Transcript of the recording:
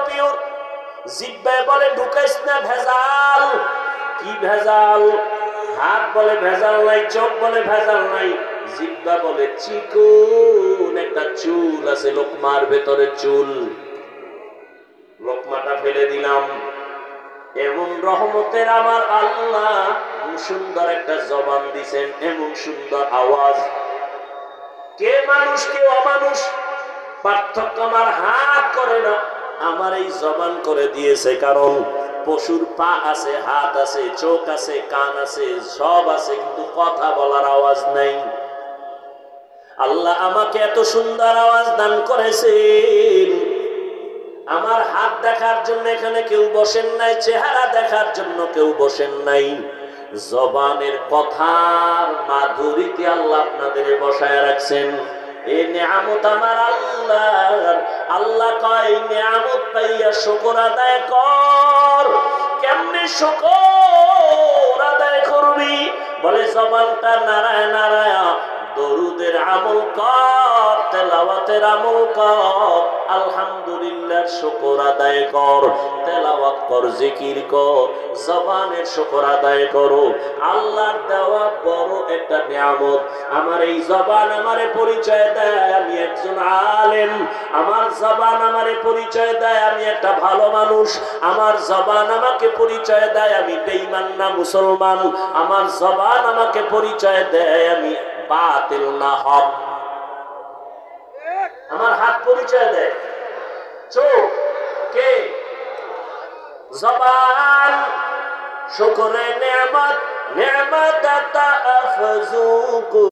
Pure. জিহ্বায় বলে ঢুকাইস না ভেজাল। কি ভেজাল? হাত বলে ভেজাল নাই, চোখ বলে ভেজাল নাই, জিহ্বা বলে চিকন একটা চুল আছে লোকমার ভেতরে চুল। লোকমাটা ফেলে দিলাম। এমন রহমতের আমার আল্লাহ সুন্দর একটা জবান দিছেন, এমন সুন্দর আওয়াজ। কে মানুষ কে অমানুষ পার্থক্য আমার হাত করে না, আমার এই জবান করে দিয়েছে। কারণ পশুর পা আছে, হাত আছে, চোখ আছে, কান আছে, সব আছে, কিন্তু কথা বলার আওয়াজ নাই। আল্লাহ আমাকে এত সুন্দর আওয়াজ দান করেছেন। আমার হাত দেখার জন্য এখানে কেউ বসেন নাই, চেহারা দেখার জন্য কেউ বসেন নাই। জবানের কথার মাধুরীতে আল্লাহ আপনাদের বসায় রাখছেন। এই নিয়ামত আমার আল্লাহর। আল্লাহ কয় নিয়ামত পাইয়া শুকর আদায় কর। কেমনে শুকর আদায় করবি? বলে জবানটা নারায় নারায় দরুদের আমল কর, তেলাওয়াতের আমল কর, আলহামদুলিল্লাহর শুকর আদায় কর, তেলাওয়াত কর, জিকির কর, জবানের শুকর আদায় করো। আল্লাহর দেওয়া বড় একটা নিয়ামত। আমার এই জবান আমারে পরিচয় দেয় আমি একজন আলেম। আমার জবান আমারে পরিচয় দেয় আমি একটা ভালো মানুষ। আমার জবান আমাকে পরিচয় দেয় আমি বেঈমান না মুসলমান। আমার জবান আমাকে পরিচয় দেয় আমি বাতিল না হক। আমার হাত পরিচয় দেয়, চোখ কে? জবান। শুকরে নেয়ামত নেয়ামত আতা আফজুক